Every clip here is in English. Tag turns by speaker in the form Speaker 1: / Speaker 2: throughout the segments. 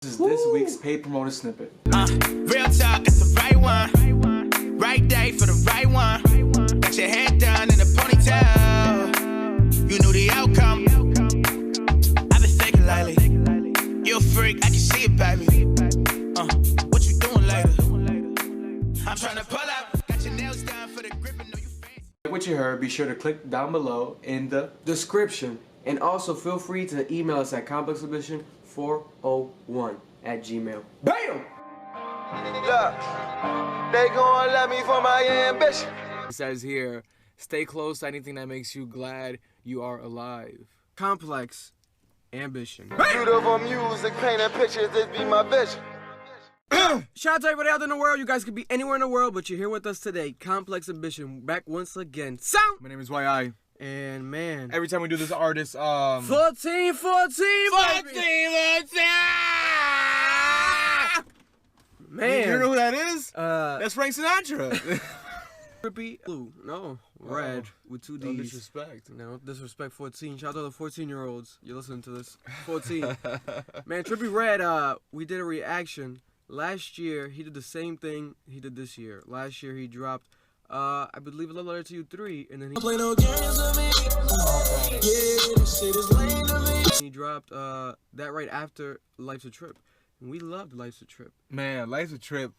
Speaker 1: This is this week's paid promoter snippet.
Speaker 2: Real talk, it's the right one. Right day for the right one. Got your head done in a ponytail. You knew the outcome. I've been thinking lately. You a freak, I can see it, baby. What you doing later? I'm trying to pull up. Got your nails done for the grip and know you fancy.
Speaker 1: Like what you heard, be sure to click down below in the description. And also feel free to email us at complexambition401@gmail. BAM!
Speaker 3: Look, they gon' love me for my ambition.
Speaker 4: It says here, stay close to anything that makes you glad you are alive. Complex ambition.
Speaker 3: Beautiful music, painting pictures, this be my vision.
Speaker 4: Shout out to everybody out in the world. You guys could be anywhere in the world, but you're here with us today. Complex ambition, back once again. Sound!
Speaker 5: My name is YI.
Speaker 4: And man,
Speaker 5: Every time we do this artist,
Speaker 4: 14, baby!
Speaker 5: 14!
Speaker 4: Man.
Speaker 5: You know who that is?
Speaker 4: That's
Speaker 5: That's Frank Sinatra.
Speaker 4: Trippie, blue, no, red, with two D's.
Speaker 5: No disrespect.
Speaker 4: No disrespect, 14. Shout out to the 14-year-olds. You're listening to this. 14. Man, Trippie Red, we did a reaction. Last year, he did the same thing he did this year. Last year, he dropped, I believe, A Love Letter to You 3, and then he
Speaker 2: Play no games with me. Yeah, this shit is lame to me.
Speaker 4: he dropped that right after Life's a Trip. And we loved Life's a Trip.
Speaker 5: Man, life's a trip.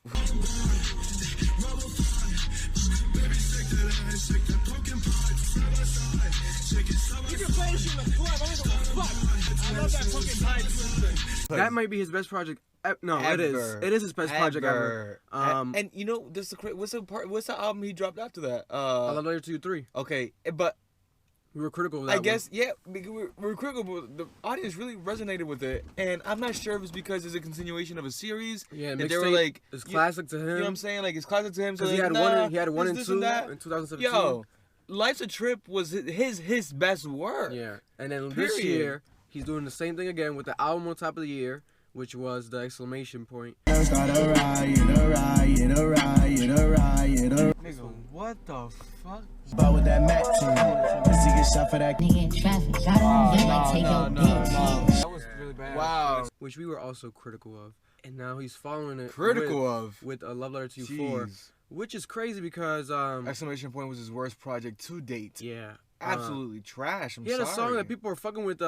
Speaker 4: That might be his best project. No, it is.
Speaker 5: Ever.
Speaker 4: It is his best project ever.
Speaker 5: And you know, what's the album he dropped after that?
Speaker 4: A Love Letter to You 3.
Speaker 5: Okay, but
Speaker 4: We were critical of that
Speaker 5: I
Speaker 4: one.
Speaker 5: guess, yeah, we're critical, but the audience really resonated with it. And I'm not sure if it's because it's a continuation of a series.
Speaker 4: Yeah,
Speaker 5: that they were like,
Speaker 4: it's classic to him.
Speaker 5: You know what I'm saying? Like, it's classic to him. So
Speaker 4: Because he had one and two in 2017.
Speaker 5: Yo, Life's a Trip was his best work.
Speaker 4: Yeah, and then this
Speaker 5: Period.
Speaker 4: year he's doing the same thing again with the album on top of the year, which was the exclamation point.
Speaker 5: Nigga, what the fuck?
Speaker 6: About with that Mac team. Let's get shot for that.
Speaker 7: Nigga in traffic, shot him, then like take your bitch.
Speaker 4: That was really bad.
Speaker 5: Wow.
Speaker 4: Which we were also critical of, and now he's following it. with A Love Letter to You 4, which is crazy because
Speaker 5: Exclamation Point was his worst project to date.
Speaker 4: yeah,
Speaker 5: Absolutely trash. I'm
Speaker 4: he had
Speaker 5: sorry.
Speaker 4: a song that people were fucking with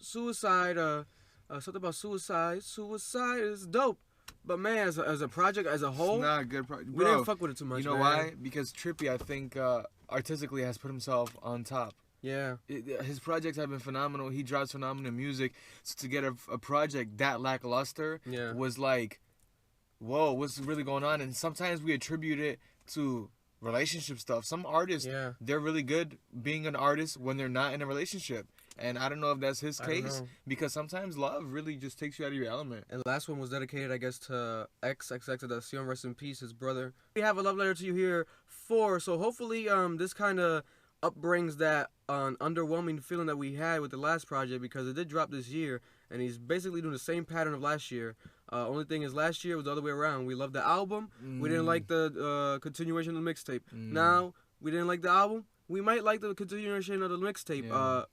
Speaker 4: suicide, something about suicide. Suicide is dope. But man, as a project as a whole,
Speaker 5: It's not a good project.
Speaker 4: we didn't fuck with it too much.
Speaker 5: You know
Speaker 4: man.
Speaker 5: why? Because Trippie, I think, artistically has put himself on top.
Speaker 4: Yeah.
Speaker 5: His projects have been phenomenal. He drops phenomenal music. So to get a project that lackluster was like, whoa, what's really going on? And sometimes we attribute it to relationship stuff. Some artists, they're really good being an artist when they're not in a relationship. And I don't know if that's his case, because sometimes love really just takes you out of your element.
Speaker 4: And the last one was dedicated, I guess, to XXXtentacion, rest in peace, his brother. We have A Love Letter to You here 4, so hopefully this kind of upbrings that underwhelming feeling that we had with the last project, because it did drop this year, and he's basically doing the same pattern of last year. Only thing is, last year was the other way around. We loved the album. We didn't like the continuation of the mixtape. Now, we didn't like the album. We might like the continuation of the mixtape.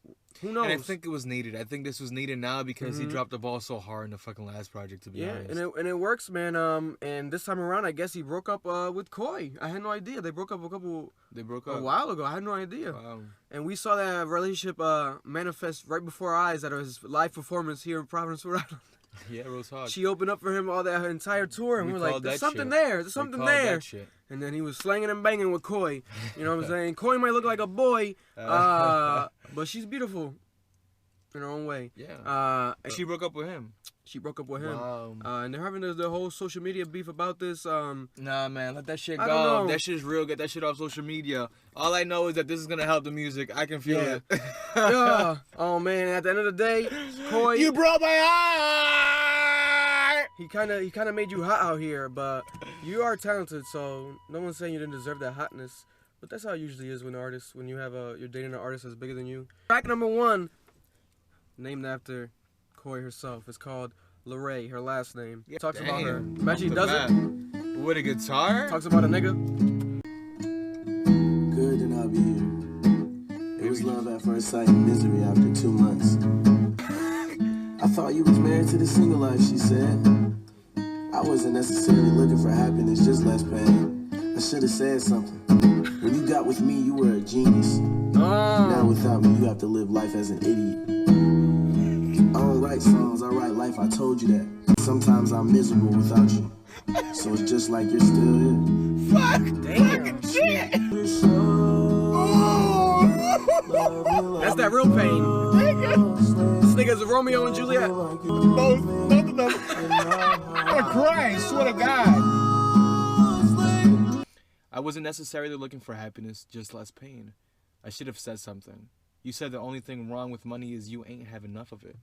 Speaker 4: Who knows?
Speaker 5: And I think it was needed. I think this was needed now because he dropped the ball so hard in the fucking last project, to be honest.
Speaker 4: and it works, man. And this time around, I guess he broke up with Koi. I had no idea. They broke up a while ago. I had no idea.
Speaker 5: Wow.
Speaker 4: And we saw that relationship manifest right before our eyes at his live performance here in Providence, Rhode Island.
Speaker 5: Yeah, Real Talk.
Speaker 4: She opened up for him all that entire tour, and we were like, there's something there. There's something there. And then he was slanging and banging with Koi. You know what I'm saying? Koi might look like a boy, but she's beautiful in her own way.
Speaker 5: Yeah. She broke up with him.
Speaker 4: She broke up with him.
Speaker 5: Wow.
Speaker 4: And they're having the whole social media beef about this.
Speaker 5: Nah, man, let that shit
Speaker 4: I
Speaker 5: go.
Speaker 4: don't know.
Speaker 5: That shit's real. Get that shit off social media. All I know is that this is gonna help the music. I can feel it.
Speaker 4: Yeah. Oh man, at the end of the day, Koi.
Speaker 5: You broke my heart.
Speaker 4: He kind of made you hot out here, but you are talented, so no one's saying you didn't deserve that hotness. But that's how it usually is when you have you're dating an artist that's bigger than you. Track number 1, named after Koi herself. It's called Lorraine, her last name. Talks about her. Imagine he does it.
Speaker 5: With a guitar?
Speaker 4: Talks about a nigga.
Speaker 6: Good to not be you. It was love at first sight and misery after 2 months. I I thought you was married to the single life, she said. I wasn't necessarily looking for happiness, just less pain. I should have said something. When you got with me, you were a genius. Now without me, you have to live life as an idiot. I don't write songs, I write life, I told you that. Sometimes I'm miserable without you. So it's just like you're still here.
Speaker 5: Fuck! Damn! Shit!
Speaker 4: That's that real pain. This nigga's a Romeo and Juliet.
Speaker 5: Both of them. I'm gonna cry, I swear to God. I wasn't necessarily looking for happiness, just less pain. I should have said something. You said the only thing wrong with money is you ain't have enough of it.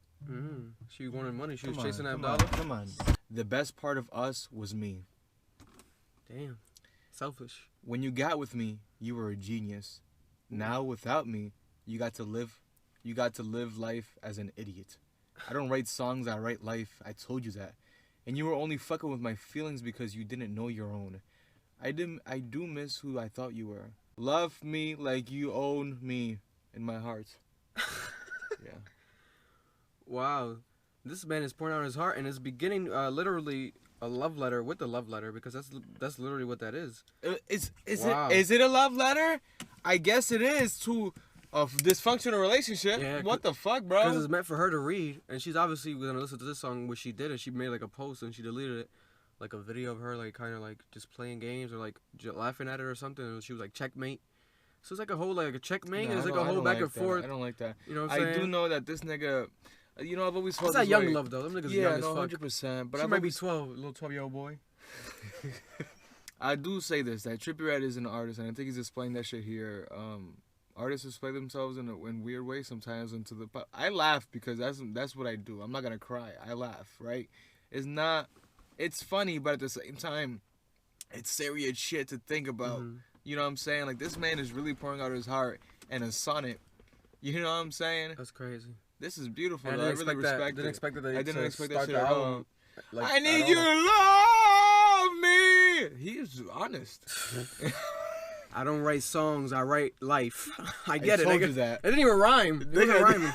Speaker 4: She wanted money. She was chasing that
Speaker 5: dollar.
Speaker 4: dollar.
Speaker 5: Come on. The best part of us was me.
Speaker 4: Damn. Selfish.
Speaker 5: When you got with me, you were a genius. Now without me, you got to live life as an idiot. I don't write songs, I write life. I told you that. And you were only fucking with my feelings because you didn't know your own. I do miss who I thought you were. Love me like you own me in my heart. Yeah.
Speaker 4: Wow. This man is pouring out his heart and is beginning literally a love letter with a love letter, because that's literally what that is.
Speaker 5: Is
Speaker 4: Wow.
Speaker 5: it a love letter? I guess it is to a dysfunctional relationship.
Speaker 4: Yeah,
Speaker 5: what the fuck, bro?
Speaker 4: Because it's meant for her to read, and she's obviously gonna listen to this song, which she did, and she made like a post and she deleted it, like a video of her like kind of like just playing games or like laughing at it or something. And she was like checkmate. So it's like a whole like a checkmate, and it's like a whole back and forth.
Speaker 5: I don't like that.
Speaker 4: You know what I'm saying?
Speaker 5: I do know that this nigga. You know, I've always felt
Speaker 4: It's that
Speaker 5: this
Speaker 4: young
Speaker 5: way.
Speaker 4: love though. Them niggas
Speaker 5: Yeah,
Speaker 4: young
Speaker 5: no,
Speaker 4: as fuck.
Speaker 5: 100%. But
Speaker 4: She
Speaker 5: I
Speaker 4: might be 12, little 12-year-old boy.
Speaker 5: I do say this, that Trippie Redd is an artist, and I think he's explained that shit here. Artists display themselves in weird ways sometimes into the pop. I laugh because that's what I do. I'm not gonna cry. I laugh, right? It's funny, but at the same time, it's serious shit to think about. You know what I'm saying? Like, this man is really pouring out his heart and a sonnet. You know what I'm saying?
Speaker 4: That's crazy.
Speaker 5: This is beautiful.
Speaker 4: And
Speaker 5: I really respect it.
Speaker 4: Didn't expect that.
Speaker 5: I didn't expect that
Speaker 4: start
Speaker 5: shit
Speaker 4: the
Speaker 5: at all.
Speaker 4: album, like,
Speaker 5: I need
Speaker 4: at
Speaker 5: you
Speaker 4: all.
Speaker 5: to love me. He is honest.
Speaker 4: I don't write songs, I write life. I get it,
Speaker 5: told
Speaker 4: nigga.
Speaker 5: you that.
Speaker 4: It didn't even rhyme. It wasn't rhyming.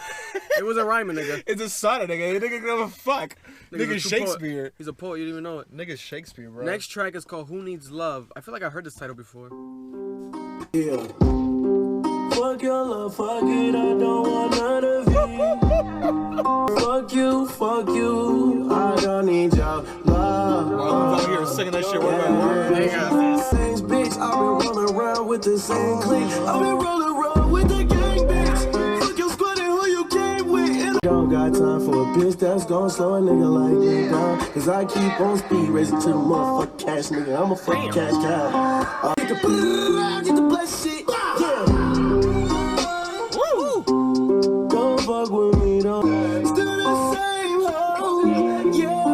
Speaker 4: It wasn't rhyming, nigga.
Speaker 5: It's a sonnet, nigga. Nigga give a fuck. Nigga
Speaker 4: Nigga's a true poet.
Speaker 5: Shakespeare.
Speaker 4: He's a poet, you didn't even know it.
Speaker 5: Nigga Shakespeare, bro.
Speaker 4: Next track is called Who Needs Love. I feel like I heard this title before.
Speaker 6: Yeah. Fuck your love, fuck it, I don't want none of you. Fuck you, I don't need your love.
Speaker 5: I'm out here singing that shit word by word.
Speaker 6: Same bitch, I've been rolling around with the same clique. I've been rolling around with the gang bitch. Fuck your squad and who you came with. Don't got time for a bitch that's gon' slow a nigga like me down. Cause I keep on speed racing to the motherfucking cash, nigga. I'm a fucking cash cow. Get the blessed shit. Yeah. Woo. Don't fuck with me, don't. Still the same hoe. Yeah.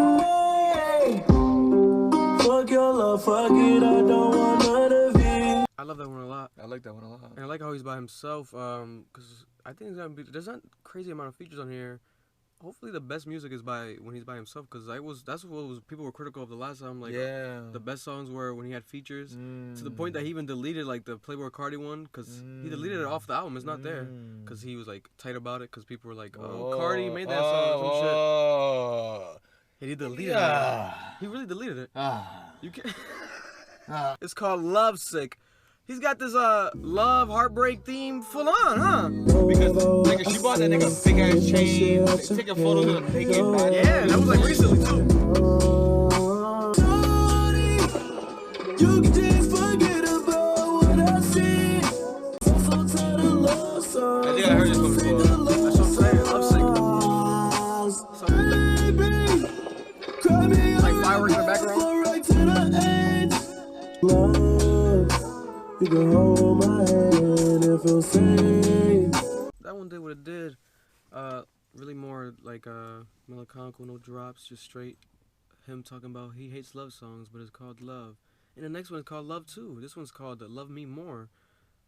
Speaker 6: Fuck your love, fuck it, I don't want none of it.
Speaker 4: I love that one a lot.
Speaker 5: I like that one a lot.
Speaker 4: And I like how he's by himself, because I think there's not crazy amount of features on here. Hopefully the best music is when he's by himself, because that's what people were critical of the last time. Like,
Speaker 5: yeah,
Speaker 4: the best songs were when he had features, to the point that he even deleted like the Playboy Cardi one, because he deleted it off the album. It's not there, because he was like tight about it, because people were like, oh, Cardi made that song or some shit. And he deleted it. He really deleted it. You can't. It's called Love Sick. He's got this love heartbreak theme full on, huh?
Speaker 5: Because nigga, she bought that nigga big ass chain, taking photos of the naked body.
Speaker 4: Yeah, that was like recently too.
Speaker 6: You can just forget about what I said. So tired of love songs.
Speaker 5: I think I heard this one before.
Speaker 4: That's what I'm saying. Love Sick.
Speaker 6: Baby, cry me
Speaker 4: Like fireworks in the background.
Speaker 6: right to the edge. Love, you can hold my hand and feel safe.
Speaker 4: That one did what it did. Really more like melancholical, no drops, just straight him talking about he hates love songs, but it's called Love. And the next one is called Love Too. This one's called Love Me More.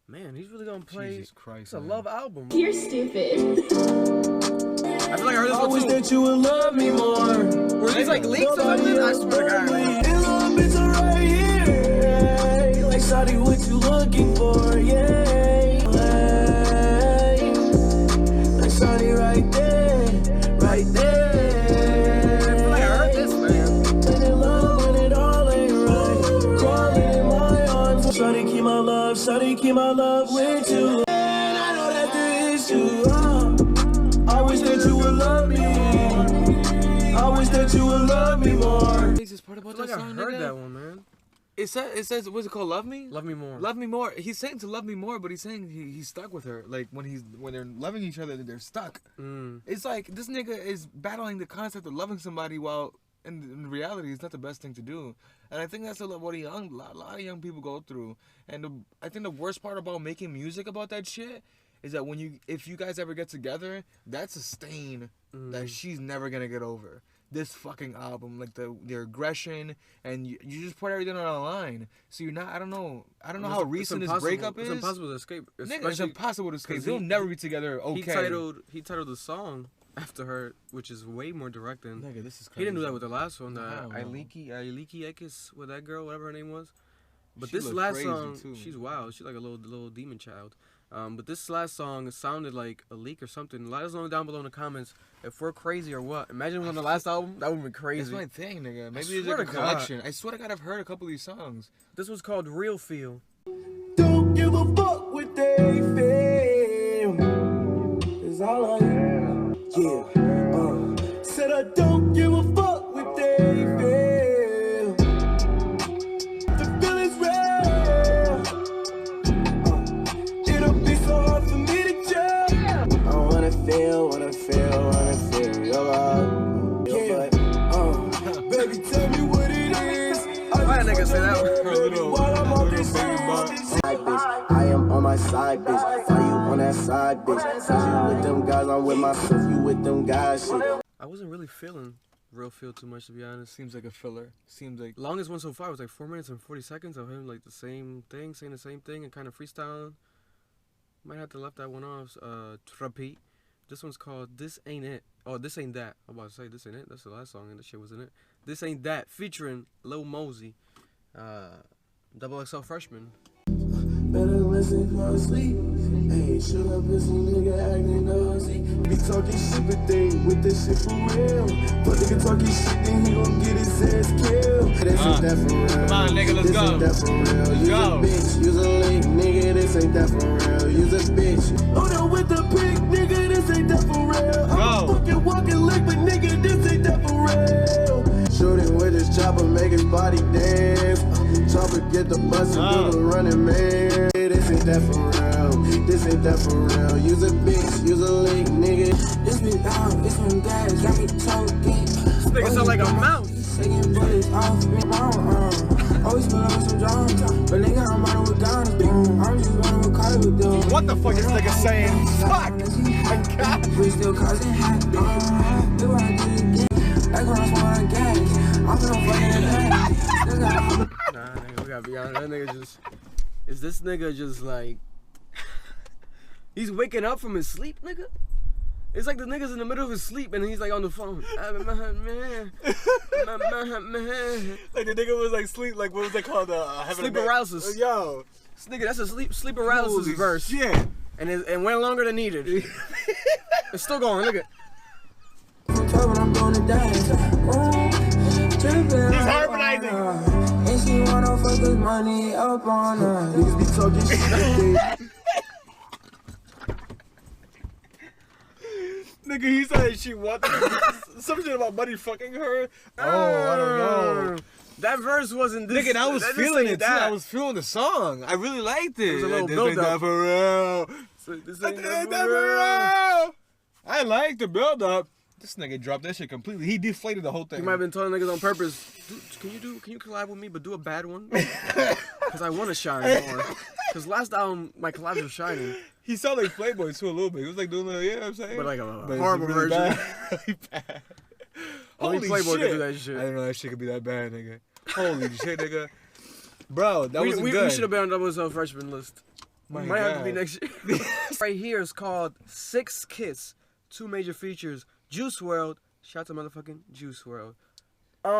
Speaker 4: Man, he's really gonna play.
Speaker 5: Jesus Christ,
Speaker 4: it's a
Speaker 5: man.
Speaker 4: love album.
Speaker 8: You're stupid.
Speaker 4: I feel like I heard this
Speaker 6: I
Speaker 4: one
Speaker 6: wish
Speaker 4: too.
Speaker 6: that you would love me more.
Speaker 4: Were these like leaks or something? I swear to God.
Speaker 6: And little bitch right here. Like shawty, what you looking for? Yeah. Like shawty right there, right there. love, shawty, keep my love with you. And I know that the issue. I wish that you would love me. I wish that you would love me more.
Speaker 5: This part about that song,
Speaker 4: I heard that one, man.
Speaker 5: It says, what's it called? Love me?
Speaker 4: Love me more.
Speaker 5: Love me more. He's saying to love me more, but he's saying he's stuck with her. Like when they're loving each other, they're stuck. It's like this nigga is battling the concept of loving somebody while in reality it's not the best thing to do. And I think that's what a lot of young people go through. And I think the worst part about making music about that shit is that if you guys ever get together, that's a stain that she's never gonna get over. This fucking album, like their aggression, and you just put everything on the line. So you're not. I don't know how recent this breakup is.
Speaker 4: It's impossible to escape.
Speaker 5: Nigga, it's impossible to escape. They'll never be together. Okay.
Speaker 4: He titled the song after her, which is way more direct than.
Speaker 5: Nigga, this is crazy.
Speaker 4: He didn't do that with the last one. Ailiki X with that girl, whatever her name was. But this last song, she's wild. She's like a little demon child. But this last song sounded like a leak or something. Let us know down below in the comments if we're crazy or what. Imagine on the last album, that would be crazy.
Speaker 5: That's my thing, nigga. Maybe it's like a collection. I swear to God, I've heard a couple of these songs.
Speaker 4: This was called Real Feel.
Speaker 6: Don't give a fuck what they feel. It's all I hear. Yeah. Said I don't give a fuck what they feel. The feeling's real. It'll be so hard for me to tell. I wanna feel your love. Yeah. Baby, tell me what it is.
Speaker 4: Why that nigga say that?
Speaker 6: While I'm on this side, bitch. I am on my side, bitch. Why you on that side, bitch? Said you with them guys, I'm with myself. You with them guys, shit.
Speaker 4: I wasn't really feeling Real Feel too much, to be honest.
Speaker 5: Seems like a filler. Seems like
Speaker 4: longest one so far was like 4 minutes and 40 seconds of him like the same thing, saying the same thing and kind of freestyling. Might have to left that one off. Trippie. This one's called This Ain't It. Oh, This Ain't That. I'm about to say This Ain't It. That's the last song and that shit was in it. This Ain't That, featuring Lil Mosey, XXL Freshman.
Speaker 6: Better listen for asleep. Hey, shoot up this nigga acting nosy. Be talking shit, but they with this shit for real. But nigga talking shit, then he gon' get his ass killed. This ain't that for real.
Speaker 5: Come on, nigga, let's go.
Speaker 6: This ain't that for real. Use a bitch, use a link, nigga. This ain't that for real. Use a bitch. Oh, no, with the pig, nigga. This ain't that for real. I'm a fucking walking lick, but nigga, this ain't that for real. Shooting with his chopper, make his body dance. Chopper get the bus and do the running man. This ain't that for real. This ain't that for real. Use a bitch, use a link, nigga. This been out, this one got me choking.
Speaker 4: This nigga sound like a mouse.
Speaker 6: Taking bullets off me, always put up some drums. But nigga, I'm running with guns, boom. I'm just running with cars with them.
Speaker 5: What the fuck is this nigga saying? Fuck!
Speaker 6: We still causing havoc. Do what I did again. Like when I swan gas. I'm finna fucking in that.
Speaker 4: Nah, nigga, we gotta be honest. That nigga just. Is this nigga just like. He's waking up from his sleep, nigga? It's like the nigga's in the middle of his sleep and he's like on the phone.
Speaker 5: Like the nigga was like sleep, like what was that called?
Speaker 4: Sleep paralysis.
Speaker 5: Yo.
Speaker 4: This nigga, that's a sleep paralysis verse.
Speaker 5: Shit.
Speaker 4: And went longer than needed. It's still going, look at.
Speaker 6: I'm gonna die.
Speaker 5: He's harmonizing.
Speaker 6: And she wanna fuck this money up on her. Niggas be talking shit.
Speaker 5: Nigga, he said she wanted some shit about money fucking her. Oh, I don't know.
Speaker 4: That verse wasn't this.
Speaker 5: Nigga, I was feeling it too. I was feeling the song. I really liked it.
Speaker 4: It was a little
Speaker 5: this
Speaker 4: build
Speaker 5: ain't
Speaker 4: up.
Speaker 5: that for real.
Speaker 4: This ain't that for real.
Speaker 5: I like the build up. This nigga dropped that shit completely. He deflated the whole thing.
Speaker 4: He might have been telling niggas on purpose. Dude, can you collab with me, but do a bad one? Because I want to shine more. Because last album, my collabs were shining.
Speaker 5: He sounded like Playboy too a little bit. He was like doing a, you know what I'm saying?
Speaker 4: But like a horrible
Speaker 5: really
Speaker 4: version.
Speaker 5: Bad. Really bad.
Speaker 4: Only
Speaker 5: Holy
Speaker 4: Playboy
Speaker 5: shit.
Speaker 4: could do that shit.
Speaker 5: I didn't know that shit could be that bad, nigga. Holy shit, nigga. Bro, that wasn't good.
Speaker 4: We should have been on XXL freshman list. Might have to be next year. Right here is called 6 Kiss. 2 major features. Juice WRLD. Shout out to motherfucking Juice WRLD.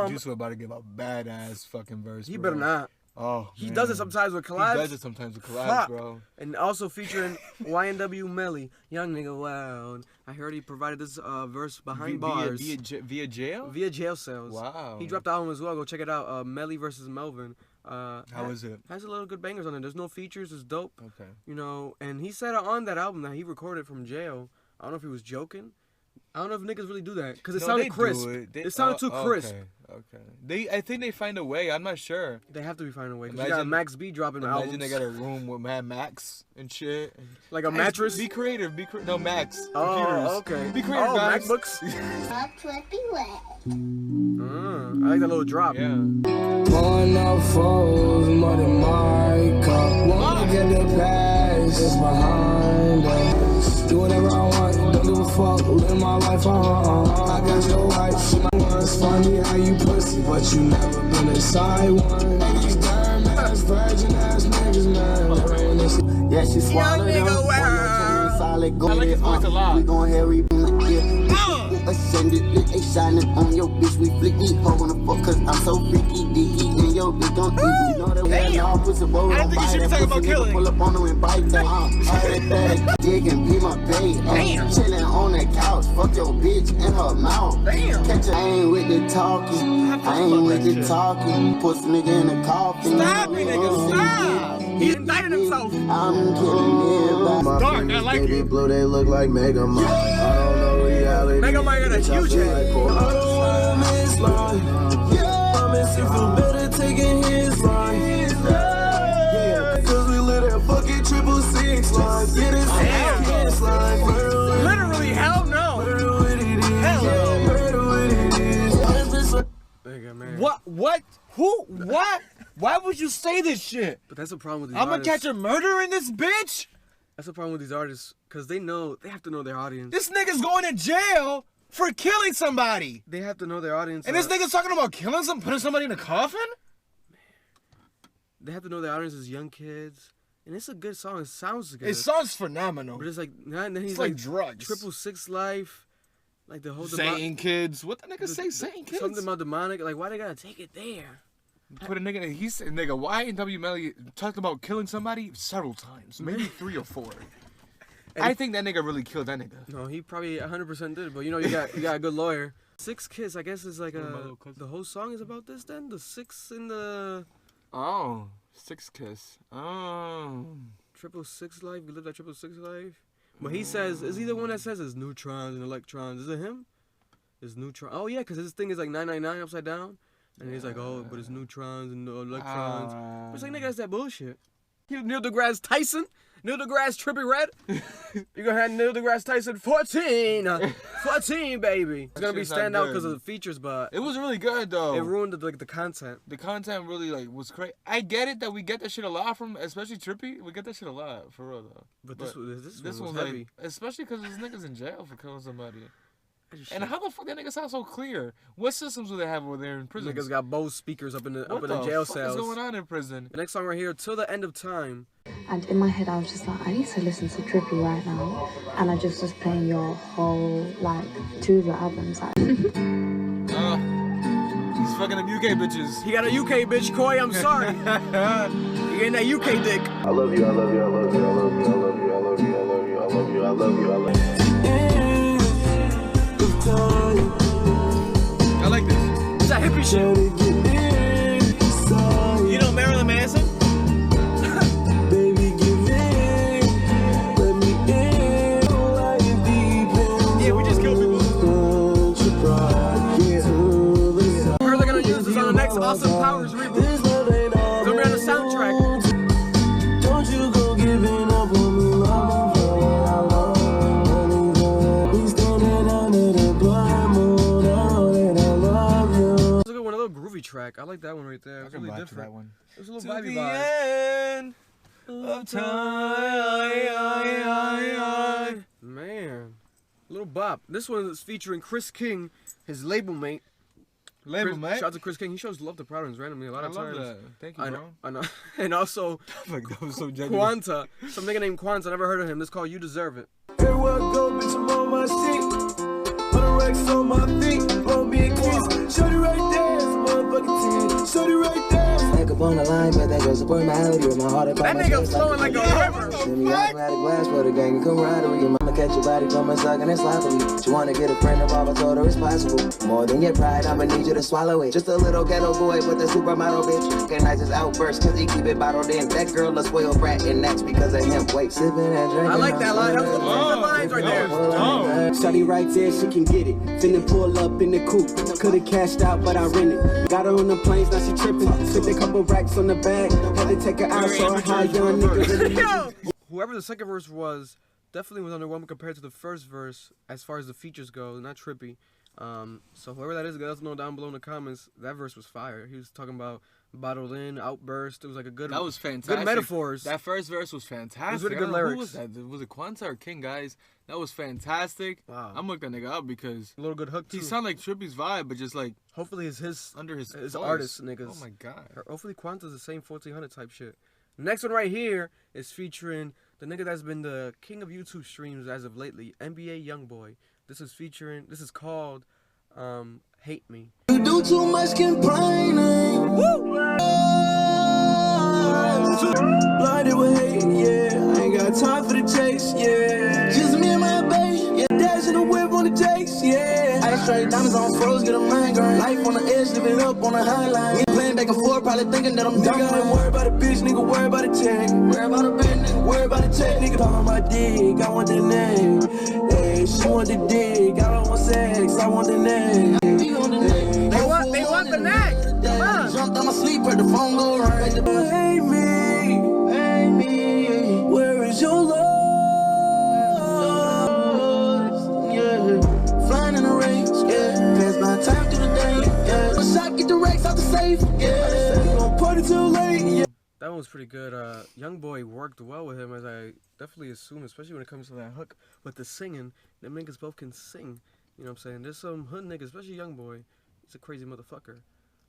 Speaker 5: Juice WRLD about to give a badass fucking verse.
Speaker 4: He
Speaker 5: bro.
Speaker 4: better not.
Speaker 5: Oh,
Speaker 4: he does it sometimes with collabs.
Speaker 5: He does it sometimes with collabs, bro.
Speaker 4: And also featuring YNW Melly, Young Nigga Wild. I heard he provided this verse behind bars.
Speaker 5: Via jail?
Speaker 4: Via jail cells.
Speaker 5: Wow.
Speaker 4: He dropped the album as well. Go check it out. Melly versus Melvin.
Speaker 5: How is it?
Speaker 4: Has a little good bangers on it. There's no features. It's dope.
Speaker 5: Okay.
Speaker 4: You know, and he said on that album that he recorded from jail. I don't know if he was joking. I don't know if niggas really do that because it sounded crisp. It sounded too crisp.
Speaker 5: Okay. I think they find a way. I'm not sure.
Speaker 4: They have to be finding a way. Cause you got Max B dropping albums.
Speaker 5: Imagine they got a room with Mad Max and shit.
Speaker 4: Like a mattress.
Speaker 5: Be creative. No, Max.
Speaker 4: Oh, okay.
Speaker 5: Be creative, guys.
Speaker 4: MacBooks.
Speaker 7: Trippie wet.
Speaker 4: I like that little drop.
Speaker 5: Yeah.
Speaker 6: Pouring out foes, more than my cup. Wanna get the past, it's behind us. Do whatever I want, don't give a fuck. Live my life on. I got your wife, she my one's funny how you pussy, but you never been a side one. And these damn ass, virgin ass niggas, man. Yeah, she swallowed them. Solid, go
Speaker 5: I like his voice a lot.
Speaker 6: We gon' Harry, ascended, they shining on your bitch. We flick me, hoe on the fuck, cause I'm so freaky, dicky, and yo, bitch don't eat me. You know that we all pussy, boy,
Speaker 5: I think you should be talking about killing.
Speaker 6: Pull up on them and bite them. That dick and be my babe. Chillin' on the couch, fuck your bitch in her mouth. Catch I ain't with the talking, I ain't with the talking. Pussy nigga in the coffin.
Speaker 5: Stop me, nigga, stop!
Speaker 4: He indicted himself.
Speaker 6: I'm killing it.
Speaker 5: Dark, I like it.
Speaker 6: Blue, they look like Mega Man. I don't know reality.
Speaker 4: Mega Man got a huge head.
Speaker 6: I don't wanna miss line. Yeah, promise you feel better taking his line. Yeah, cause we lit at fucking 666 line. Get his line.
Speaker 4: Literally, hell no.
Speaker 6: Murder what it is.
Speaker 5: Hell no.
Speaker 6: Murder what it is.
Speaker 4: Nigga, man.
Speaker 5: What? Who? What? Why would you say this shit?
Speaker 4: But that's the problem with these
Speaker 5: I'm gonna
Speaker 4: artists.
Speaker 5: catch a murderer in this bitch?
Speaker 4: That's the problem with these artists, because they have to know their audience.
Speaker 5: This nigga's going to jail for killing somebody.
Speaker 4: They have to know their audience.
Speaker 5: And this nigga's talking about killing putting somebody in a coffin?
Speaker 4: They have to know their audience is young kids. And it's a good song. It sounds good.
Speaker 5: It sounds phenomenal.
Speaker 4: But it's like, then he's
Speaker 5: It's like drugs.
Speaker 4: 666 life. Like the whole
Speaker 5: Satan kids. What the nigga say? Satan kids?
Speaker 4: Something about demonic. Like, why they gotta take it there?
Speaker 5: Put a nigga. He said, "Nigga, YNW Melly talked about killing somebody several times, maybe 3 or 4." I think that nigga really killed that nigga.
Speaker 4: No, he probably 100% did. But you know, you got a good lawyer. 6 Kiss, I guess, is like the whole song is about this. Then the 6 in the
Speaker 5: 6 Kiss. Oh,
Speaker 4: 666 life. We live that 666 life. But he says, is he the one that says it's neutrons and electrons? Is it him? It's neutron. Oh yeah, because his thing is like 999 upside down. And he's like, oh, but it's neutrons and electrons. It's like, nigga, that's that bullshit. Neil deGrasse Tyson? Neil deGrasse Trippie Red? You're going to have Neil deGrasse Tyson 14. 14, baby. It's going to be stand out because of the features, but...
Speaker 5: It was really good, though.
Speaker 4: It ruined the content.
Speaker 5: The content really, was crazy. I get it that we get that shit a lot from, especially Trippie. We get that shit a lot, for real, though.
Speaker 4: But this one was heavy.
Speaker 5: Especially because this nigga's in jail for killing somebody. And how the fuck that nigga sound so clear? What systems do they have over there in prison?
Speaker 4: Niggas got Bose speakers up in the jail cells.
Speaker 5: What the fuck is going on in prison?
Speaker 4: The next song right here, Till the End of Time.
Speaker 8: And in my head I was just like, I need to listen to Trippie right now. And I just was playing your whole, 2 of your albums.
Speaker 5: He's fucking them UK bitches.
Speaker 4: He got a UK bitch, Koi, I'm sorry. He getting that UK dick.
Speaker 6: I love you, I love you, I love you, I love you, I love you, I love you, I love you, I love you, I love you, I love you.
Speaker 5: I like this.
Speaker 4: It's that hippie shit. You know Marilyn Manson?
Speaker 6: Baby, give in. Let me in.
Speaker 4: Yeah, we just killed people. I heard they're gonna use this on the next Austin Powers reboot. It's gonna be on the soundtrack.
Speaker 6: Don't you go giving up on me,
Speaker 4: track. I like that one right there. It's really different.
Speaker 5: That one.
Speaker 4: It's a little vibey vibe. Of time. Man. Little bop. This one is featuring Chris King, his label mate.
Speaker 5: Mate?
Speaker 4: Shout out to Chris King. He shows love to Proudens randomly a lot of times.
Speaker 5: I love that. Thank you, bro.
Speaker 4: I know. And also,
Speaker 5: that was so genuine.
Speaker 4: Quanta. Some nigga named Quanta. I never heard of him. This is called You Deserve It.
Speaker 6: Everywhere I go, bitch, I'm on my shit. Put a Rex on my feet. Won't be a kiss. Shorty right there. It's a motherfucking 10. Shorty right there. Like a up on the line, but that girl support my melody with my heart.
Speaker 4: That nigga flowing like a river.
Speaker 6: Send me out a glass for the gang and camaraderie. Your mama catch your body from a sucking and sloppily. She wanna get a friend of all, I told her it's possible. More than your pride, I'ma need you to swallow it. Just a little ghetto boy with a supermodel bitch. Recognize his outburst, cause he keep it bottled in. That girl a spoiled brat, and that's because of him. Wait, sipping and drinking.
Speaker 4: I like that line. That was the lines right there.
Speaker 9: Shawty right there, she can get it. Finna pull up in the coupe. Could've cashed out, but I rented. Got her on the planes, now she tripping. Spent a couple racks on the bag. Had to take her out, so her high young nigga.
Speaker 4: Whoever the second verse was, definitely was underwhelming compared to the first verse as far as the features go. Not Trippie. So whoever that is, let us know down below in the comments. That verse was fire. He was talking about bottled in, outburst. It was like a good.
Speaker 5: That was fantastic.
Speaker 4: Good metaphors.
Speaker 5: That first verse was fantastic.
Speaker 4: It was really good lyrics.
Speaker 5: Who was that? Was it Quanta or King, guys? That was fantastic.
Speaker 4: Wow.
Speaker 5: I'm looking that nigga up because
Speaker 4: a little good hook too.
Speaker 5: He sound like Trippie's vibe, but just like
Speaker 4: hopefully it's his
Speaker 5: under his
Speaker 4: artist niggas.
Speaker 5: Oh my god.
Speaker 4: Hopefully Quanta's the same 1400 type shit. Next one right here is featuring the nigga that's been the king of YouTube streams as of lately, NBA Youngboy. This is called Hate Me.
Speaker 6: You do too much complaining. Woo! Blinded with hate, yeah. I ain't got time for the chase, yeah. Just me and my babe, yeah. Dash in the whip on the jakes, yeah. I straight diamonds on froze, get a migraine. Life on the edge, living up on the high line. Playing back and forth, probably thinking that I'm dumb. Nigga, I ain't worried about a bitch, nigga, worry about a check. Worry about a bitch, nigga, worry about a check. Nigga, on my dick, I want the name. Hey, she want the dick, I don't want sex, I want the name.
Speaker 4: They want the neck. Come on.
Speaker 6: Jumped on my sleep, heard the phone go right. Hey me, where is your love? Yeah, flying in the rain, yeah. Pass my time through the day, yeah. A shot, get the racks out the safe, yeah. They say you gon' party too late, yeah.
Speaker 4: That one was pretty good. Youngboy worked well with him, as I definitely assume, especially when it comes to that hook with the singing. Them niggas both can sing. You know what I'm saying? There's some hood niggas, especially Youngboy. He's a crazy motherfucker.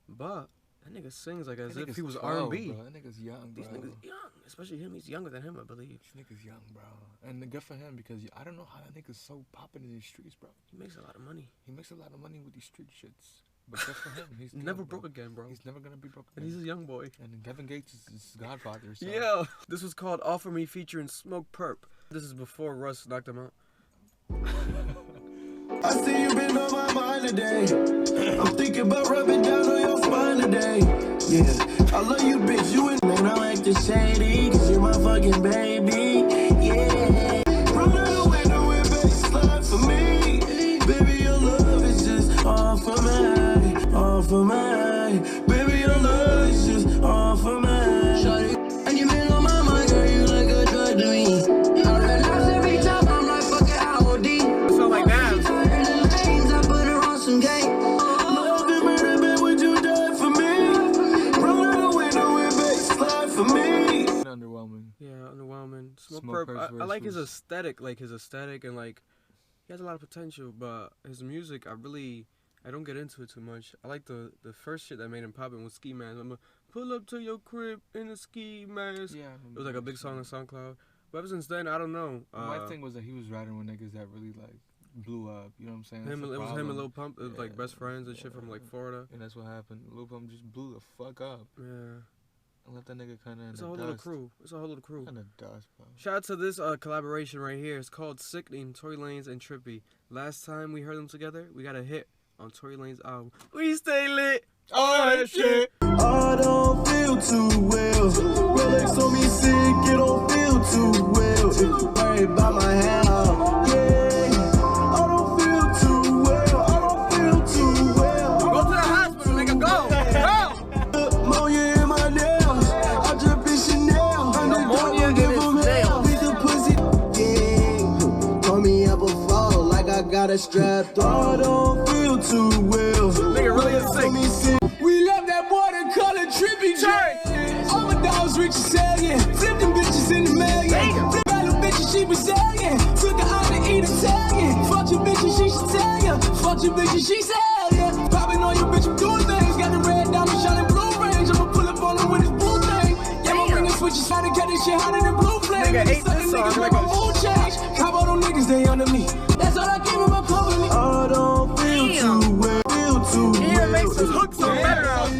Speaker 4: But that nigga sings like as if he was R&B.
Speaker 5: That nigga's young, bro.
Speaker 4: These niggas young. Especially him. He's younger than him, I believe.
Speaker 5: This nigga's young, bro. And good for him because I don't know how that nigga's so popping in these streets, bro.
Speaker 4: He makes a lot of money.
Speaker 5: He makes a lot of money with these street shits. But good for him. He's
Speaker 4: never broke again, bro.
Speaker 5: He's never gonna be broke again.
Speaker 4: And he's a young boy.
Speaker 5: And Kevin Gates is his godfather. So.
Speaker 4: Yeah. This was called Offer Me featuring Smoke Perp. This is before Russ knocked him out.
Speaker 6: I see you been on my mind today. I'm thinking about rubbing down on your spine today. Yeah, I love you, bitch. You and man, I'm acting shady, cause you're my fucking baby. Yeah, run out the window and baseline for me. Baby, your love is just all for me, all for me. Baby, your love is just all for me. Shawty, and you been on my mind, girl, you like a drug to me. I realize every time I'm like fucking IOD.
Speaker 4: It felt like that.
Speaker 5: Underwhelming.
Speaker 4: Yeah, underwhelming. Smoke Perp. I like his aesthetic, and like he has a lot of potential, but his music, I don't get into it too much. I like the first shit that made him poppin' was Ski Mask. I'm gonna pull up to your crib in a ski mask. Yeah, it was like a big song on SoundCloud. But ever since then, I don't know.
Speaker 5: My thing was that he was riding with niggas that really like blew up. You know what I'm saying?
Speaker 4: It was him and Lil Pump. It was like best friends and shit from like Florida.
Speaker 5: And that's what happened. Lil Pump just blew the fuck up.
Speaker 4: Yeah.
Speaker 5: I left that nigga kind of in
Speaker 4: It's
Speaker 5: the
Speaker 4: a whole
Speaker 5: dust.
Speaker 4: little crew.
Speaker 5: Kind of dust, bro.
Speaker 4: Shout out to this collaboration right here. It's called Sickening, Tory Lanez and Trippie. Last time we heard them together, we got a hit on Tory Lanez' album. We stay lit.
Speaker 5: Oh, that shit.
Speaker 6: I don't feel too well. Rolex on me sick, it don't feel too well. If you worry about my hair, yeah. I don't feel too well. I don't feel too well.
Speaker 4: Go to the hospital, nigga. Go.
Speaker 6: Ammonia in my nails. I drip in Chanel.
Speaker 4: Ammonia in his nails.
Speaker 6: Beat the pussy. Yeah. Call me up a fall like I got a strap. I don't feel too well.
Speaker 4: Nigga really is sick.
Speaker 6: We love that boy that call it Trippie. All my dogs rich as hell, yeah. Flip them bitches in the mail, yeah. Flip all them bitches she was selling. Took her out to eat Italian. Fuck your bitches, she should tell ya. Fuck your bitches, she said, yeah. Popping on your bitch, I'm doing things. Got the red diamond shining blue range. I'ma pull up on him with his blue thing. Yeah, my ring switches trying to cut this shit hotter than blue flame.
Speaker 4: Nigga ate this song like
Speaker 6: a mood change. Cop all them niggas, they under me. That's all I came in my company. I don't feel too well. Feel too well.
Speaker 4: He makes his hooks sound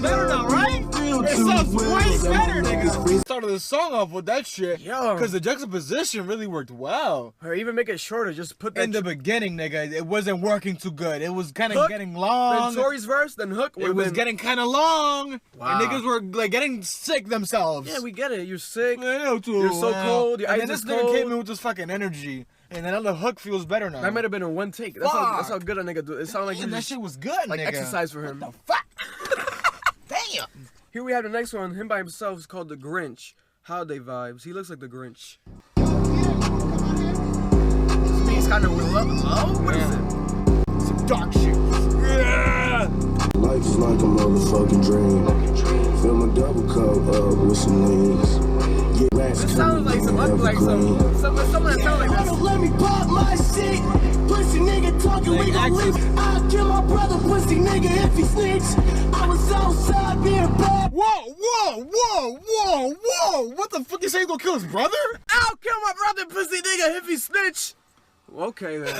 Speaker 4: better now, right?
Speaker 6: Feel
Speaker 5: sounds way better, nigga. Started the song off with that shit. Yo. Because the juxtaposition really worked well.
Speaker 4: Or even make it shorter. Just put that
Speaker 5: in the beginning, nigga. It wasn't working too good. It was kind of getting long.
Speaker 4: Then Tory's verse, then Hook.
Speaker 5: It was getting kind of long. Wow. And niggas were like getting sick themselves.
Speaker 4: Yeah, we get it. You're sick.
Speaker 5: You're
Speaker 4: so cold. Your
Speaker 5: and
Speaker 4: eyes
Speaker 5: then this
Speaker 4: is cold.
Speaker 5: nigga came in with this fucking energy. And then the hook feels better now.
Speaker 4: That might have been in one take. That's how good a nigga do. It sounded like
Speaker 5: that shit was good,
Speaker 4: like
Speaker 5: nigga.
Speaker 4: Exercise for him.
Speaker 5: What the fuck? Damn.
Speaker 4: Here we have the next one. Him by himself is called The Grinch. Holiday vibes. He looks like the Grinch. He's kind of low. What is it?
Speaker 5: Some dark shit. Yeah.
Speaker 6: Life is like a motherfucking dream. Fill my double cup up with some leans.
Speaker 4: It sounds like someone that sounds like this.
Speaker 6: Let me pop my shit. Pussy nigga talking, we gon' leave. I'll kill my brother, pussy nigga, if he snitch. I was outside being bad.
Speaker 5: Whoa. What the fuck you say you gonna kill his brother?
Speaker 4: I'll kill my brother, pussy nigga, if he snitch. Okay then.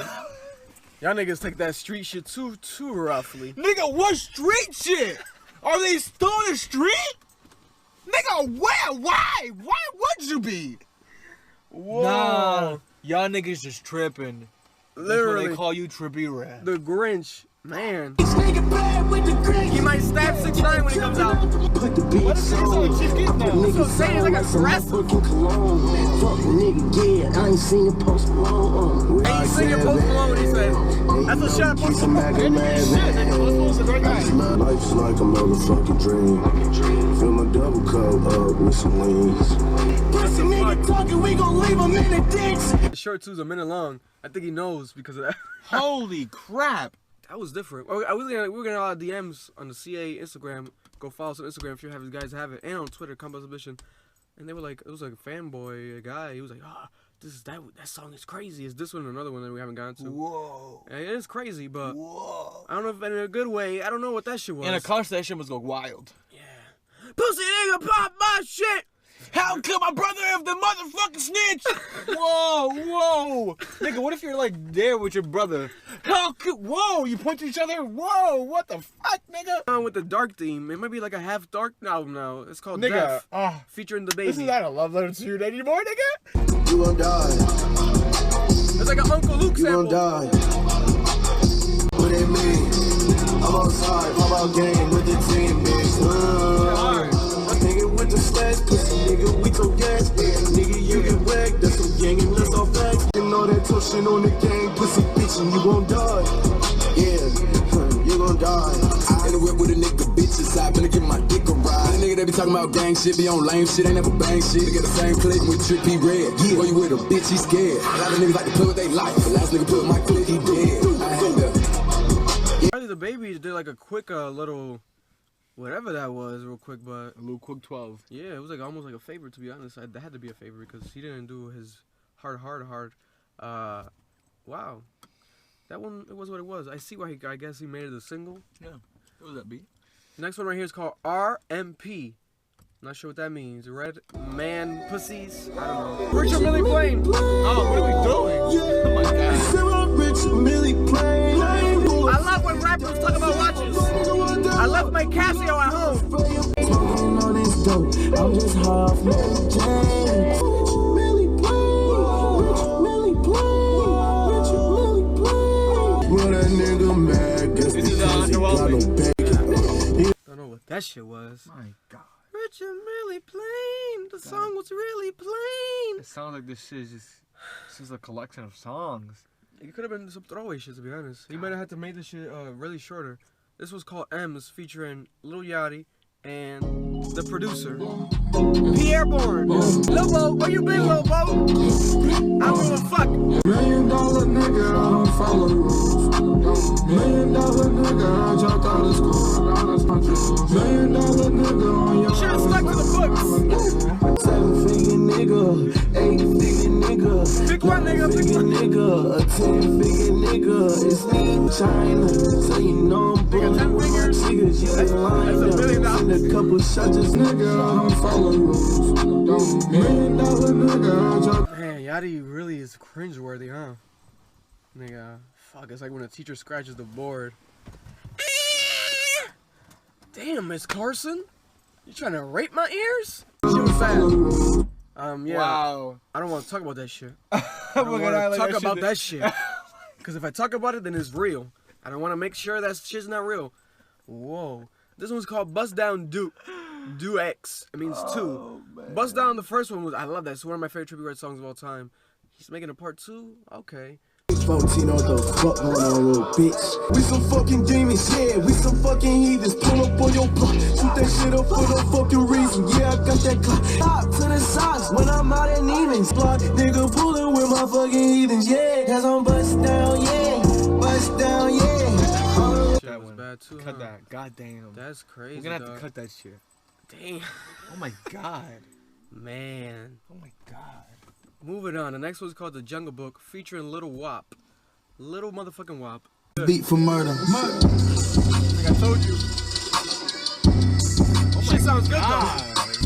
Speaker 4: Y'all niggas take that street shit too roughly.
Speaker 5: Nigga, what street shit? Are they still in the street? Nigga, where? Why? Why would you be?
Speaker 4: Whoa.
Speaker 5: Nah, y'all niggas just tripping.
Speaker 4: Literally.
Speaker 5: That's why they call you Trippie Red.
Speaker 4: The Grinch. Man. He might stab 6 times when he comes out.
Speaker 6: Put the beat
Speaker 5: what is this on Chief Keef now?
Speaker 4: That's what I'm saying. It's like aggressive.
Speaker 6: Fuck nigga, yeah. I ain't seen your Post Malone.
Speaker 4: I ain't seen your Post Malone, he said. That's a shot Post Malone.
Speaker 6: Life's like a motherfucking dream. Fill my double cup up with some leans. Pussy nigga talking, we gon' leave him in the ditch.
Speaker 4: The shirt too's a minute long. I think he knows because of that.
Speaker 5: Holy crap.
Speaker 4: That was different. We were getting a lot of DMs on the CA Instagram. Go follow us on Instagram if you guys have it, and on Twitter, Combo Submission. And they were like, it was like a fanboy guy. He was like, that song is crazy. Is this one or another one that we haven't gotten to?
Speaker 5: Whoa.
Speaker 4: And it is crazy, but I don't know if in a good way. I don't know what that shit was.
Speaker 5: And a car station was go wild.
Speaker 4: Yeah. Pussy nigga pop my shit.
Speaker 5: How kill my brother if the motherfucking snitch? Whoa. Nigga, what if you're like there with your brother? Whoa, you point to each other? Whoa, what the fuck, nigga?
Speaker 4: With the dark theme, it might be like a half dark album now. It's called
Speaker 5: nigga,
Speaker 4: Death, featuring the baby.
Speaker 5: Isn't that a love letter to you anymore, nigga?
Speaker 6: You gon' die.
Speaker 4: It's like an Uncle Luke sample.
Speaker 6: You gon' die. What it mean? I'm outside, pop out game with the team, bitch. Nigga with the stacks, pussy nigga, we told gas. Nigga, you get whacked, that's some gang and let's all facts. You know that tough shit on the gang, pussy bitch, and you gon' die. Yeah, you gon' die.
Speaker 10: In the whip with a nigga, bitch inside, finna get my dick a ride. The nigga that be talking about gang shit, be on lame shit, ain't never bang shit. They get the same clip with Trippie Red. Yeah, boy, you with a bitch, he scared. A lot of niggas like to play with they life. The last nigga put my clip, he dead. I had to.
Speaker 4: Probably the baby did like a quick little. Whatever that was, real quick, but
Speaker 5: a little quick 12.
Speaker 4: Yeah, it was like almost like a favor, to be honest. That had to be a favor because he didn't do his hard. Wow, that one, it was what it was. I see why I guess he made it a single.
Speaker 5: Yeah, it was that beat.
Speaker 4: The next one right here is called R.I.P. Not sure what that means. Red man pussies. I don't know. Richard Millie Plain.
Speaker 5: Oh, what are we doing? Oh my god.
Speaker 6: Richard Millie Plain.
Speaker 4: I love when rappers talk about watches. I left my Casio at home.
Speaker 6: Smoking on this dope, I'm just high off Mary Jane. What a nigga mad, guess because he got no bacon.
Speaker 4: Don't know what that shit was.
Speaker 5: My god.
Speaker 4: Richard Millie Plain. The song was really plain.
Speaker 5: It sounds like this shit is just a collection of songs.
Speaker 4: It could have been some throwaway shit, to be honest. He might have had to make this shit really shorter. This was called M's, featuring Lil Yachty and the producer, Pierre Bourne. Lil Bo, where you been, Lil Bo? I don't give a fuck.
Speaker 6: $1 million nigga, I don't follow the rules. $1 million nigga, I dropped out of school. $1 million nigga on your
Speaker 4: should've stuck to the books.
Speaker 6: 7-figure nigga, 8-figure nigga,
Speaker 4: big one nigga,
Speaker 6: big nigga, a 10-figure nigga. It's me, China, so you know I'm
Speaker 4: nigga, 10 figures.
Speaker 6: Niggas, you ain't lying.
Speaker 4: That's $1 million.
Speaker 6: Send a couple shots, just nigga, I don't follow the rules. $1 million nigga, I dropped.
Speaker 4: Man, Yachty really is cringeworthy, huh? Nigga, fuck, it's like when a teacher scratches the board. Damn, Miss Carson. You trying to rape my ears? Shit was sad. Yeah.
Speaker 5: Wow.
Speaker 4: I don't want to talk about that shit. I don't want to talk about that shit. Because if I talk about it, then it's real. I don't want to make sure that shit's not real. Whoa. This one's called Bust Down Do X. It means two. Man. Bust Down, the first one was, I love that. It's one of my favorite Trippie Red songs of all time. He's making a part 2? Okay.
Speaker 6: 14, what the fuck going on, little bitch? We some fucking demons, yeah, we some fucking heathens. Pull up on your block, shoot that shit up for no fucking reason. Yeah, I got that clock. Stop to the socks when I'm out at Neiman's. Block, nigga, pulling with my fucking heathens, yeah. That's on bust down, yeah. Bust down, yeah.
Speaker 4: That was bad too.
Speaker 5: Cut that, goddamn.
Speaker 4: That's crazy.
Speaker 5: We're gonna have to cut that shit.
Speaker 4: Damn.
Speaker 5: Oh my god.
Speaker 4: Man.
Speaker 5: Oh my god.
Speaker 4: Moving on, the next one's called The Jungle Book, featuring Little Wop. Little motherfucking Wop.
Speaker 6: Beat for murder.
Speaker 4: Like I told you. Oh my, sounds good though.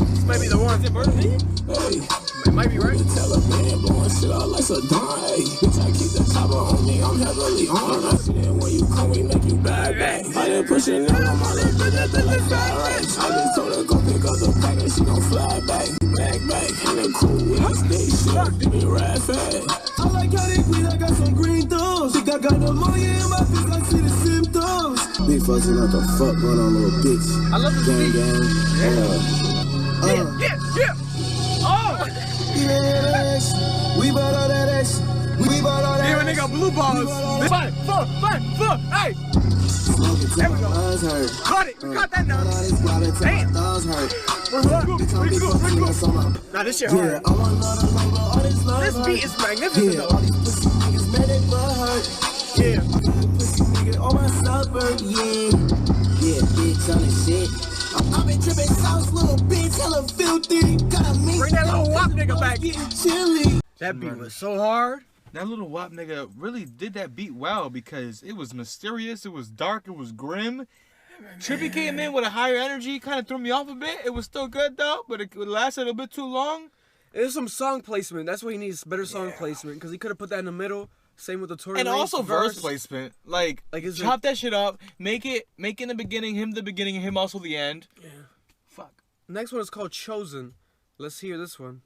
Speaker 4: This might be the one. Is it Murder Me?
Speaker 6: Hey.
Speaker 4: It might be right.
Speaker 6: Taliban blowing shit out like Saddam. Hey, bitch, I keep the chopper on me. I'm heavily on. I see that when you come, we make you bad. I done pushing out on my little bitch that they like fat rats. I just told her go pick up the pack and she gon' fly back. Back, and then cool with this day shit. Be rad fat. I like how they queen, I got some green thumbs. Think I got pneumonia in my face, I see the symptoms. Big fucks, you know what the fuck going on, little bitch.
Speaker 4: I love this beat. Yeah. Oh!
Speaker 6: Yes, we bought all that X. We bought all that
Speaker 4: X. Nigga, blue balls. 5, 4, hey! There we go. Cut it. We got that now. Damn. Pretty cool. Nah, this shit hard. This beat is magnificent though. Yeah.
Speaker 6: On my suburb, yeah, bitch on the shit. I've been tripping sauce, little bitch, hella filthy. Gotta make
Speaker 4: bring that little Wop nigga back.
Speaker 6: Chilly.
Speaker 4: That beat was so hard.
Speaker 5: That little Wop nigga really did that beat well because it was mysterious, it was dark, it was grim. Trippie came in with a higher energy, kind of threw me off a bit. It was still good though, but it lasted a bit too long.
Speaker 4: There's some song placement. That's what he needs, better song placement, because he could have put that in the middle. Same with the Tory
Speaker 5: and
Speaker 4: Lanez
Speaker 5: also verse placement. Like chop that shit up, make in the beginning, him the beginning, him also the end.
Speaker 4: Yeah. Fuck. Next one is called Chosen. Let's hear this one.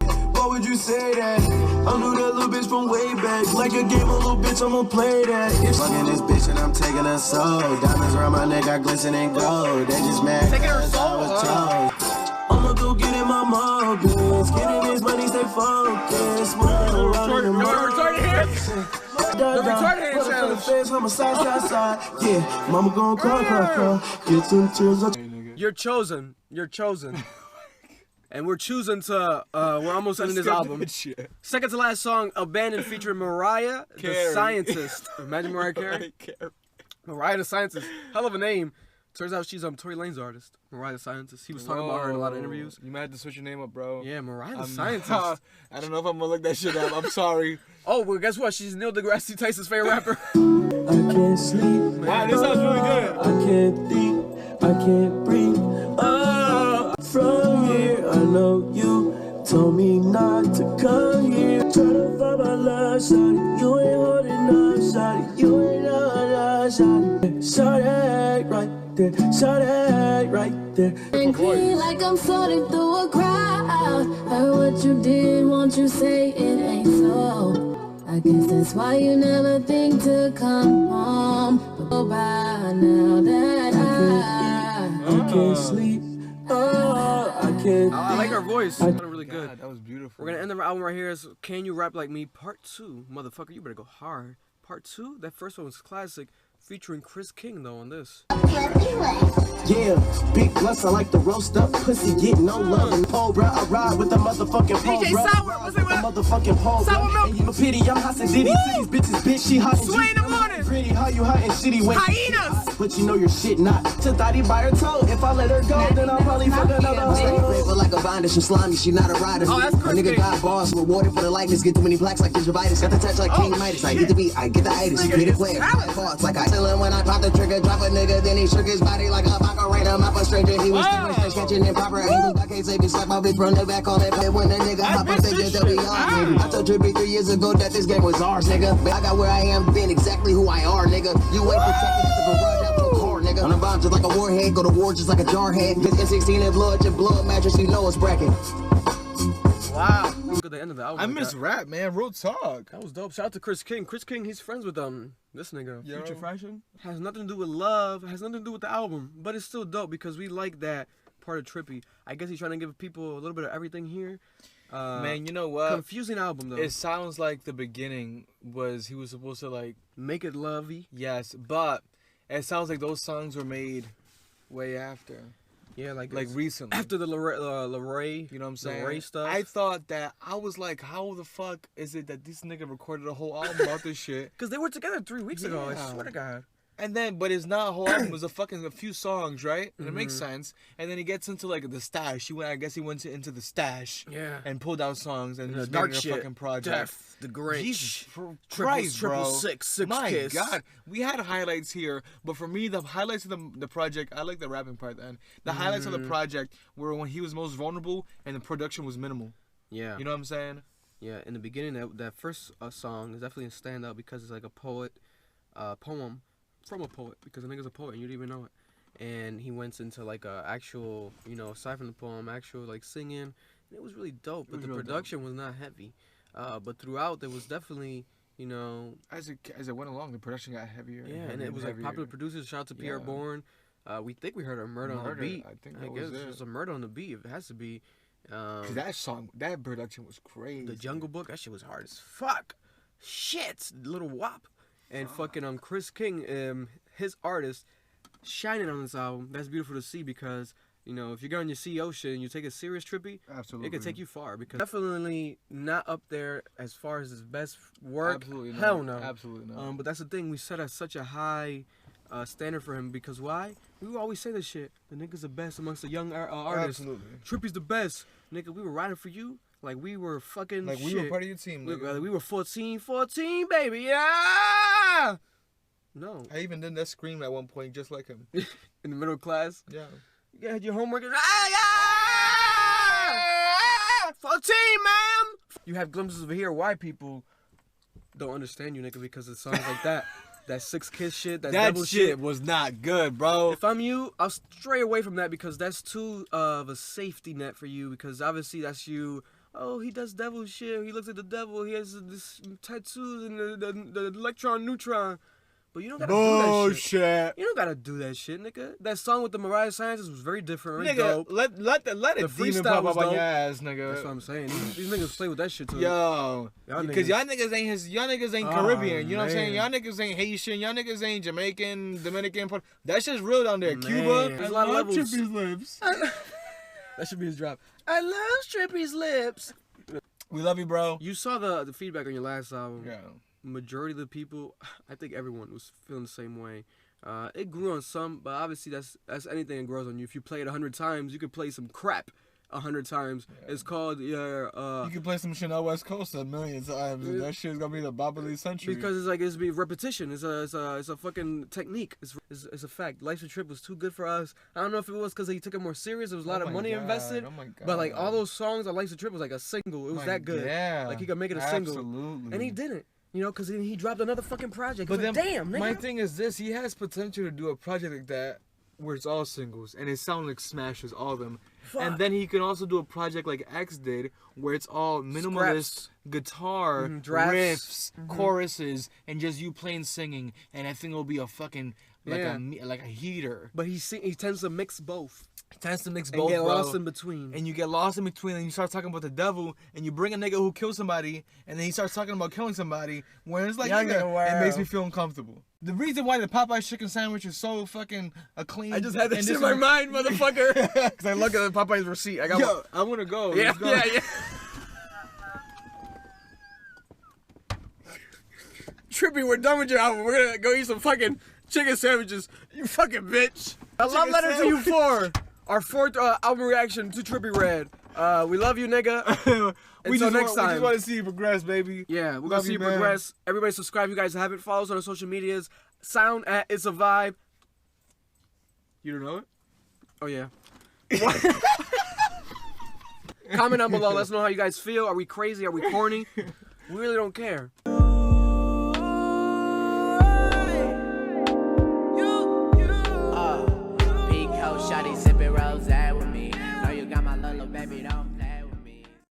Speaker 6: What would you say that? I knew that little bitch from way back. Like a game, a little bitch, I'ma play that. If fucking this bitch and I'm taking her soul. Diamonds around my neck, I glisten and gold. They just mad.
Speaker 4: Taking her soul.
Speaker 6: I'ma go get in my mobiles. Getting this money, stay focused.
Speaker 4: No retarded hands challenge.
Speaker 6: I'm a side. Yeah, mama gon' cry. Get some tears up.
Speaker 4: You're chosen. And we're choosing to, we're almost ending this album. Second to last song, Abandoned, featuring Mariah the Scientist. Imagine Mariah Carey. Mariah the Scientist. Hell of a name. Turns out she's Tory Lanez artist. Mariah the Scientist. He was talking about her in a lot of interviews.
Speaker 5: You might have to switch your name up, bro.
Speaker 4: Yeah, Mariah the Scientist.
Speaker 5: I don't know if I'm gonna look that shit up. I'm sorry.
Speaker 4: Oh, well, guess what? She's Neil deGrasse Tyson's favorite rapper.
Speaker 6: I can't sleep.
Speaker 5: Wow, this sounds really good.
Speaker 6: I can't think. I can't breathe. From here, I know you told me not to come here. Try to find my love, shawty. You ain't holding up, shawty. You ain't holding up, shawty. Shawty, right there. Shawty, right there.
Speaker 8: And clean like I'm sorting through a crowd. Heard what you did, won't you say it ain't so? I guess that's why you never think to come home. But by now that
Speaker 6: I can't sleep.
Speaker 4: I like her voice. That really good.
Speaker 5: That was beautiful.
Speaker 4: We're gonna end the album right here. Is Can You Rap Like Me Part 2. Motherfucker, you better go hard. Part 2? That first one was classic. Featuring Chris King though on this.
Speaker 6: Yeah, big blunts, I like the roast up pussy, get no love. And pole, bro, I ride with the motherfucking pole,
Speaker 4: DJ
Speaker 6: bro.
Speaker 4: Sour, what's it with?
Speaker 6: Motherfucking pole,
Speaker 4: Sour
Speaker 6: bro.
Speaker 4: milk.
Speaker 6: And you a pity, I'm hot and ditty to these bitches, bitch, she hot and
Speaker 4: Sway in the morning.
Speaker 6: Pretty, how you hot and shitty when
Speaker 4: Hyenas.
Speaker 6: but you know your shit not. To thotty by her toe, if I let her go, then I'll probably fuck another hoe.
Speaker 11: But like a binder, she slimy, she not a rider.
Speaker 4: Oh, that's Chris
Speaker 11: nigga
Speaker 4: King.
Speaker 11: got boss, rewarded for the likeness, get too many blacks like gingivitis. Got the touch like King Midas, I get the beat, I get the itis, you get it clear. Thoughts like I tell him when I pop the trigger, drop a nigga, then he shook his body like a macarena. I'm a stranger, he was still catching improper angles. I can't say me suck my bitch from the back on it. But when a nigga hop up, they just be on. I told Trippie 3 years ago that this game was ours, nigga. But I got where I am, been exactly who I are, nigga. You ain't protected at the garage after a car, nigga. nigga. On the bomb just like a warhead, go to war just like a jarhead. This N16 and blood, your blood mattress, you know it's bracket.
Speaker 4: Wow. Look at the end of the album.
Speaker 5: I miss rap, man. Real talk.
Speaker 4: That was dope. Shout out to Chris King. Chris King, he's friends with this nigga.
Speaker 5: Yo.
Speaker 4: Future Fraction. Has nothing to do with love. Has nothing to do with the album. But it's still dope because we like that part of Trippie. I guess he's trying to give people a little bit of everything here.
Speaker 5: Man, you know what?
Speaker 4: Confusing album though.
Speaker 5: It sounds like the beginning was he was supposed to like
Speaker 4: make it lovey.
Speaker 5: Yes, but it sounds like those songs were made way after.
Speaker 4: Yeah, like
Speaker 5: recently.
Speaker 4: After the Leray,
Speaker 5: you know what I'm saying?
Speaker 4: Leray stuff.
Speaker 5: I thought that, I was like, how the fuck is it that this nigga recorded a whole album about this shit?
Speaker 4: Because they were together 3 weeks ago, I swear to God.
Speaker 5: And then, but it's not a whole album, it was a few songs, right? And it makes sense. And then he gets into like the stash. I guess he went into the stash.
Speaker 4: Yeah.
Speaker 5: And pulled out songs and
Speaker 4: the
Speaker 5: just
Speaker 4: dark
Speaker 5: made a
Speaker 4: shit.
Speaker 5: fucking project.
Speaker 4: Death, the Grinch.
Speaker 5: Jesus Christ, bro.
Speaker 4: 666
Speaker 5: My
Speaker 4: kiss.
Speaker 5: God. We had highlights here, but for me, the highlights of the project, I like the rapping part then. The highlights of the project were when he was most vulnerable and the production was minimal.
Speaker 4: Yeah.
Speaker 5: You know what I'm saying?
Speaker 4: Yeah, in the beginning, that first song is definitely a standout because it's like a poem from a poet, because the nigga's a poet and you didn't even know it. And he went into like a actual, aside from the poem, actual like singing. And it was really dope, but the production was not heavy. But throughout, there was definitely,
Speaker 5: as it went along, the production got heavier.
Speaker 4: Yeah, and it was like popular producers. Shout out to Pierre Bourne. We think we heard a murder on the beat.
Speaker 5: I think that was it.
Speaker 4: It was a murder on the beat. It has to be.
Speaker 5: Cause that production was crazy.
Speaker 4: The Jungle Book, that shit was hard as fuck. Shit, Little Wop. And fucking Chris King, his artist, shining on this album. That's beautiful to see because, if you go on your CEO shit and you take a serious Trippie,
Speaker 5: absolutely,
Speaker 4: it could take you far. Because definitely not up there as far as his best work.
Speaker 5: Absolutely not.
Speaker 4: Hell no.
Speaker 5: Absolutely not.
Speaker 4: But that's the thing. We set at such a high standard for him because why? We always say this shit. The nigga's the best amongst the young artists.
Speaker 5: Absolutely.
Speaker 4: Trippie's the best. Nigga, we were riding for you. Like we were fucking
Speaker 5: like
Speaker 4: shit.
Speaker 5: We were part of your team, nigga.
Speaker 4: We were 14, baby, yeah! No.
Speaker 5: I even did that scream at one point just like him.
Speaker 4: In the middle of class?
Speaker 5: Yeah.
Speaker 4: You had your homework and 14, man! You have glimpses of here why people don't understand you, nigga, because of songs like that. That 6 Kiss shit, that devil
Speaker 5: shit was not good, bro.
Speaker 4: If I'm you, I'll stray away from that because that's too of a safety net for you because obviously that's you. Oh, he does devil shit. He looks like the devil. He has this tattoos and the electron neutron. But you don't gotta do that shit. You don't gotta do that shit, nigga. That song with the Mariah Scientists was very different. Really
Speaker 5: nigga,
Speaker 4: dope.
Speaker 5: let it demon pop up on your ass, nigga.
Speaker 4: That's what I'm saying. These niggas play with that shit too.
Speaker 5: Yo, because y'all niggas ain't Caribbean. You know what I'm saying? Y'all niggas ain't Haitian. Y'all niggas ain't Jamaican, Dominican. That shit's real down there. Cuba.
Speaker 4: There's a lot of levels.
Speaker 5: Trippie's lips.
Speaker 4: That should be his drop. I love Trippie's lips.
Speaker 5: We love you, bro.
Speaker 4: You saw the feedback on your last album.
Speaker 5: Yeah.
Speaker 4: Majority of the people, I think everyone was feeling the same way. It grew on some, but obviously that's anything that grows on you. If you play it 100 times, you could play some crap 100 times. Yeah. It's called you
Speaker 5: can play some Chanel West Coast 1,000,000 times, and that shit's gonna be the bop of the century.
Speaker 4: Because it's be repetition. It's a fucking technique. It's a fact. Life's a Trip was too good for us. I don't know if it was because he took it more serious. There was a lot of money invested.
Speaker 5: Oh my God.
Speaker 4: But like all those songs on Life's a Trip was like a single. It was that good.
Speaker 5: Yeah.
Speaker 4: Like he could make it a single.
Speaker 5: Absolutely.
Speaker 4: And he didn't. Because he dropped another fucking project.
Speaker 5: But then,
Speaker 4: damn, nigga.
Speaker 5: My thing is this: he has potential to do a project like that, where it's all singles and it sounds like smashes, all of them. Fuck. And then he can also do a project like X did, where it's all minimalist guitar, riffs, choruses, and just you playing singing. And I think it'll be a fucking like a heater.
Speaker 4: But he tends to mix both.
Speaker 5: He tends to mix
Speaker 4: and
Speaker 5: both,
Speaker 4: get
Speaker 5: bro.
Speaker 4: lost in between.
Speaker 5: And you get lost in between, and you start talking about the devil, and you bring a nigga who killed somebody, and then he starts talking about killing somebody, where it's like, it makes me feel uncomfortable. The reason why the Popeye chicken sandwich is so fucking a clean...
Speaker 4: I just had that shit in my mind, motherfucker. Because I look at the Popeye's receipt.
Speaker 5: I want to go.
Speaker 4: Yeah,
Speaker 5: Let's go.
Speaker 4: yeah. Trippie, we're done with your album. We're going to go eat some fucking chicken sandwiches. You fucking bitch. A love letter to you for our 4th album reaction to Trippie Red. We love you, nigga. Until next time.
Speaker 5: We just want to see you progress, baby.
Speaker 4: Yeah, we're going to see you progress. Everybody subscribe. You guys haven't. Follow us on our social medias. Sound at It's a Vibe. You don't know it? Oh, yeah. Comment down below. Let us know how you guys feel. Are we crazy? Are we corny? We really don't care.
Speaker 12: Sipping rose.